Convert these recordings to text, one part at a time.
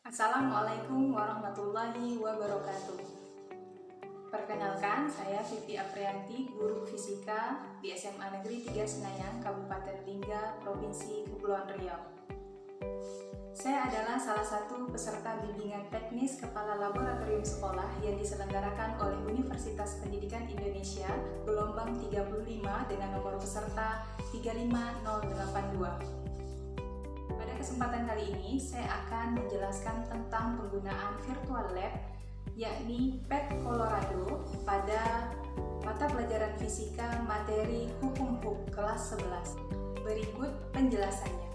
Assalamualaikum warahmatullahi wabarakatuh. Perkenalkan, saya Vivi Aprianti, guru fisika di SMA Negeri 3 Senayan, Kabupaten Lingga, Provinsi Kepulauan Riau. Saya adalah salah satu peserta bimbingan teknis Kepala Laboratorium Sekolah yang diselenggarakan oleh Universitas Pendidikan Indonesia gelombang 35 dengan nomor peserta 35082. Pada kesempatan kali ini, saya akan menjelaskan tentang penggunaan virtual lab, yakni PET Colorado pada mata pelajaran fisika materi hukum kelas 11. Berikut penjelasannya.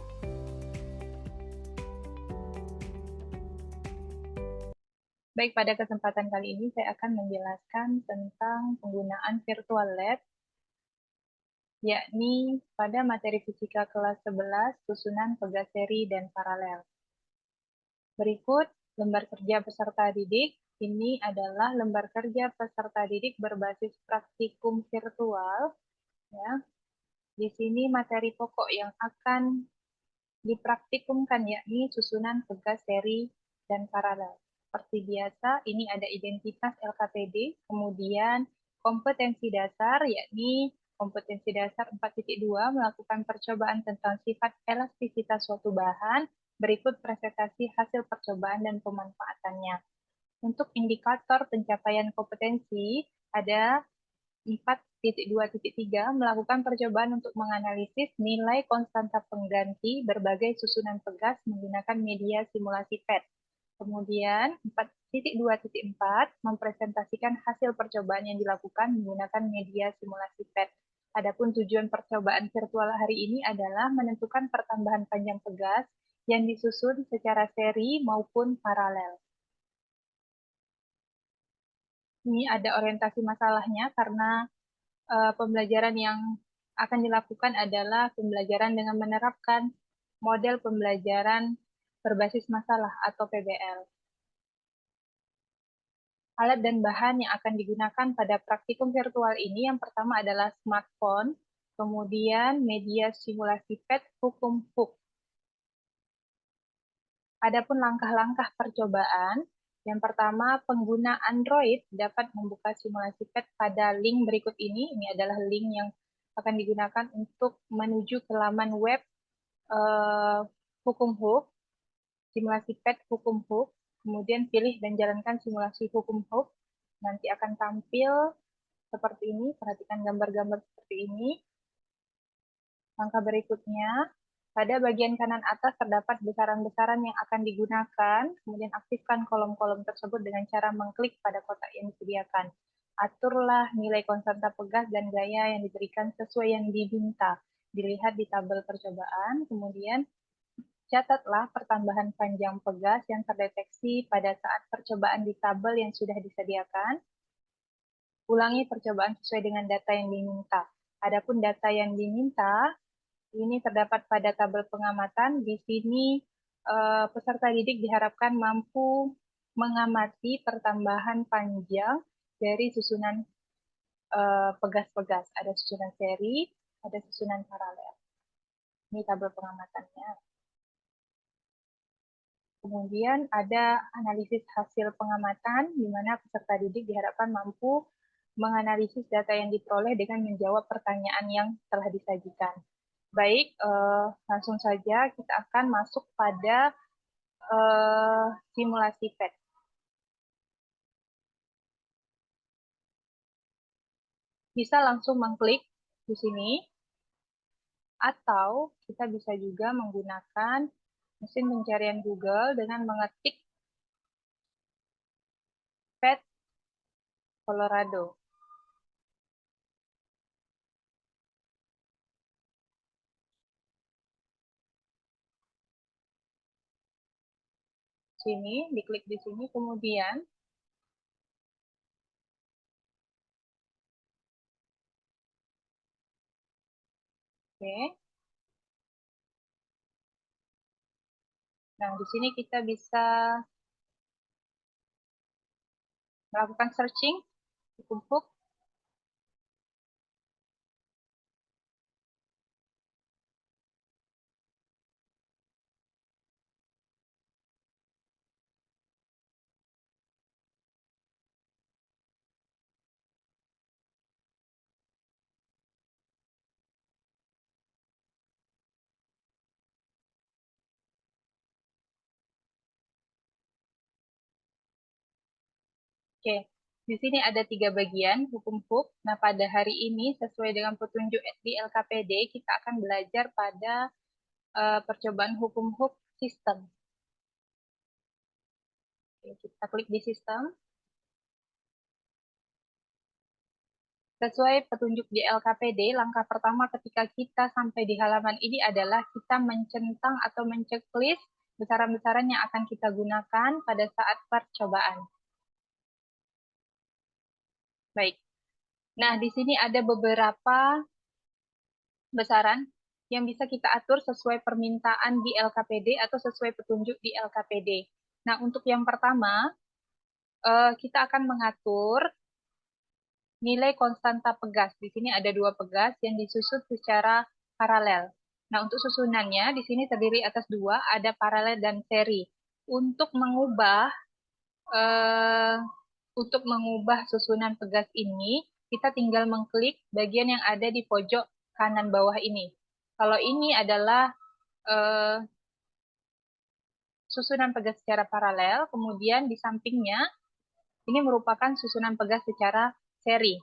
Baik, pada kesempatan kali ini saya akan menjelaskan tentang penggunaan virtual lab, yakni pada materi fisika kelas 11, susunan pegas seri dan paralel. Berikut lembar kerja peserta didik. Ini adalah lembar kerja peserta didik berbasis praktikum virtual. Ya. Di sini materi pokok yang akan dipraktikumkan yakni susunan pegas seri dan paralel. Seperti biasa, ini ada identitas LKPD, kemudian kompetensi dasar, yakni kompetensi dasar 4.2 melakukan percobaan tentang sifat elastisitas suatu bahan, berikut presentasi hasil percobaan dan pemanfaatannya. Untuk indikator pencapaian kompetensi, ada 4.2.3 melakukan percobaan untuk menganalisis nilai konstanta pengganti berbagai susunan pegas menggunakan media simulasi PET. Kemudian 4.2.4 mempresentasikan hasil percobaan yang dilakukan menggunakan media simulasi PET. Adapun tujuan percobaan virtual hari ini adalah menentukan pertambahan panjang pegas yang disusun secara seri maupun paralel. Ini ada orientasi masalahnya karena pembelajaran yang akan dilakukan adalah pembelajaran dengan menerapkan model pembelajaran berbasis masalah atau PBL. Alat dan bahan yang akan digunakan pada praktikum virtual ini yang pertama adalah smartphone, kemudian media simulasi PET hukum HUK. Adapun langkah-langkah percobaan, yang pertama pengguna Android dapat membuka simulasi PET pada link berikut ini. Ini adalah link yang akan digunakan untuk menuju ke laman web hukum HUK, simulasi PET hukum HUK, kemudian pilih dan jalankan simulasi hukum HUK. Nanti akan tampil seperti ini, perhatikan gambar-gambar seperti ini. Langkah berikutnya, pada bagian kanan atas terdapat besaran-besaran yang akan digunakan, kemudian aktifkan kolom-kolom tersebut dengan cara mengklik pada kotak yang disediakan. Aturlah nilai konstanta pegas dan gaya yang diberikan sesuai yang diminta. Dilihat di tabel percobaan, kemudian catatlah pertambahan panjang pegas yang terdeteksi pada saat percobaan di tabel yang sudah disediakan. Ulangi percobaan sesuai dengan data yang diminta. Adapun data yang diminta, ini terdapat pada tabel pengamatan. Di sini peserta didik diharapkan mampu mengamati pertambahan panjang dari susunan pegas-pegas. Ada susunan seri, ada susunan paralel. Ini tabel pengamatannya. Kemudian ada analisis hasil pengamatan, di mana peserta didik diharapkan mampu menganalisis data yang diperoleh dengan menjawab pertanyaan yang telah disajikan. Baik, langsung saja kita akan masuk pada simulasi PET. Bisa langsung mengklik di sini, atau kita bisa juga menggunakan mesin pencarian Google dengan mengetik PET Colorado. Sini, diklik di sini, kemudian oke. Nah, di sini kita bisa melakukan searching hukum HUK. Oke, di sini ada 3 bagian hukum HUK. Nah, pada hari ini sesuai dengan petunjuk di LKPD, kita akan belajar pada percobaan hukum HUK sistem. Oke, kita klik di sistem. Sesuai petunjuk di LKPD, langkah pertama ketika kita sampai di halaman ini adalah kita mencentang atau menceklis besaran-besaran yang akan kita gunakan pada saat percobaan. Baik. Nah, di sini ada beberapa besaran yang bisa kita atur sesuai permintaan di LKPD atau sesuai petunjuk di LKPD. Nah, untuk yang pertama, kita akan mengatur nilai konstanta pegas. Di sini ada 2 pegas yang disusun secara paralel. Nah, untuk susunannya, di sini terdiri atas 2, ada paralel dan seri. Untuk mengubah eh, susunan pegas ini, kita tinggal mengklik bagian yang ada di pojok kanan bawah ini. Kalau ini adalah eh, susunan pegas secara paralel, kemudian di sampingnya ini merupakan susunan pegas secara seri.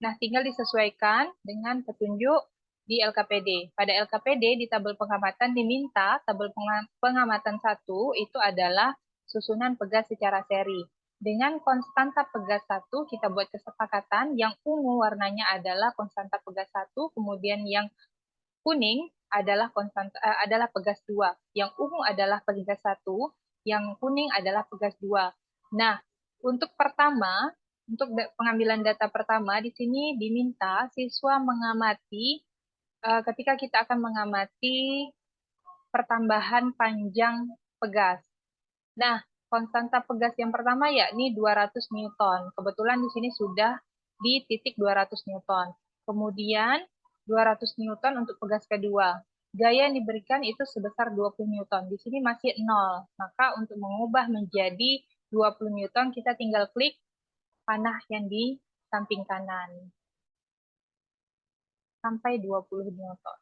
Nah, tinggal disesuaikan dengan petunjuk di LKPD. Pada LKPD di tabel pengamatan diminta tabel pengamatan 1 itu adalah susunan pegas secara seri. Dengan konstanta pegas 1 kita buat kesepakatan, yang ungu warnanya adalah konstanta pegas 1, kemudian yang kuning adalah pegas 2. Yang ungu adalah pegas 1, yang kuning adalah pegas 2. Nah, untuk pengambilan data pertama, di sini diminta siswa mengamati ketika kita akan mengamati pertambahan panjang pegas. Nah, konstanta pegas yang pertama yakni 200 Newton. Kebetulan di sini sudah di titik 200 Newton. Kemudian 200 Newton untuk pegas kedua. Gaya yang diberikan itu sebesar 20 Newton. Di sini masih 0. Maka untuk mengubah menjadi 20 Newton, kita tinggal klik panah yang di samping kanan. Sampai 20 Newton.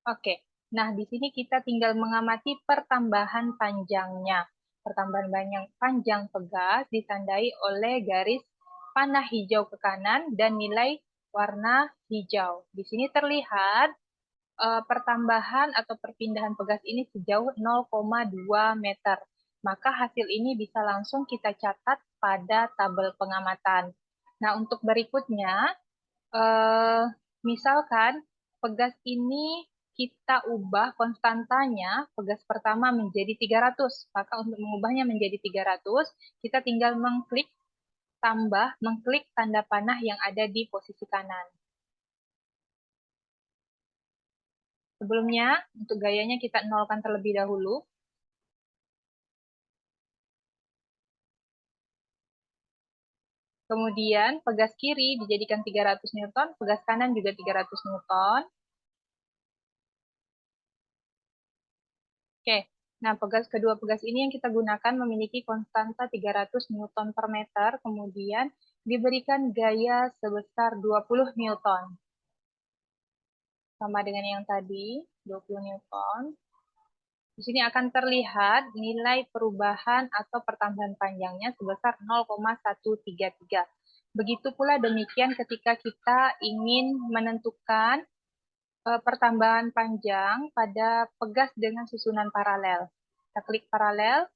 Oke. Nah, di sini kita tinggal mengamati pertambahan panjangnya. Pertambahan panjang pegas ditandai oleh garis panah hijau ke kanan dan nilai warna hijau. Di sini terlihat pertambahan atau perpindahan pegas ini sejauh 0,2 meter. Maka hasil ini bisa langsung kita catat pada tabel pengamatan. Nah, untuk berikutnya, misalkan pegas ini kita ubah konstantanya, pegas pertama menjadi 300. Maka untuk mengubahnya menjadi 300, kita tinggal mengklik tanda panah yang ada di posisi kanan. Sebelumnya, untuk gayanya kita nolkan terlebih dahulu. Kemudian, pegas kiri dijadikan 300 Newton, pegas kanan juga 300 Newton. Oke, nah kedua pegas ini yang kita gunakan memiliki konstanta 300 Newton per meter, kemudian diberikan gaya sebesar 20 Newton. Sama dengan yang tadi, 20 Newton. Di sini akan terlihat nilai perubahan atau pertambahan panjangnya sebesar 0,133. Begitu pula demikian ketika kita ingin menentukan pertambahan panjang pada pegas dengan susunan paralel. Kita klik paralel.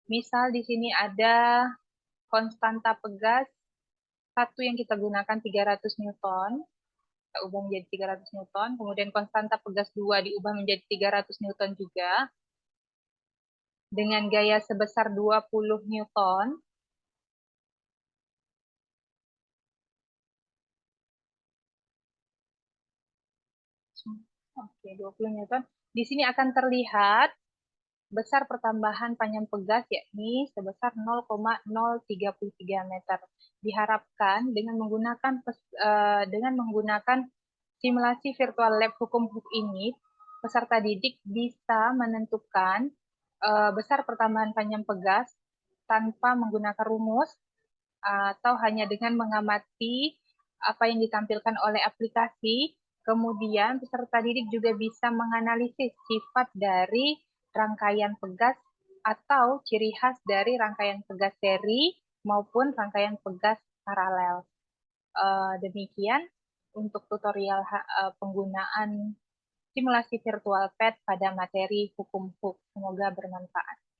Misal di sini ada konstanta pegas 1 yang kita gunakan 300 Newton. Kita ubah menjadi 300 Newton. Kemudian konstanta pegas 2 diubah menjadi 300 Newton juga. Dengan gaya sebesar 20 Newton. Oke, 20 Newton. Di sini akan terlihat besar pertambahan panjang pegas yakni sebesar 0,033 meter. Diharapkan dengan menggunakan simulasi virtual lab hukum HUK ini, peserta didik bisa menentukan besar pertambahan panjang pegas tanpa menggunakan rumus atau hanya dengan mengamati apa yang ditampilkan oleh aplikasi. Kemudian peserta didik juga bisa menganalisis sifat dari rangkaian pegas atau ciri khas dari rangkaian pegas seri maupun rangkaian pegas paralel. Demikian untuk tutorial penggunaan simulasi virtual PET pada materi hukum HUK. Semoga bermanfaat.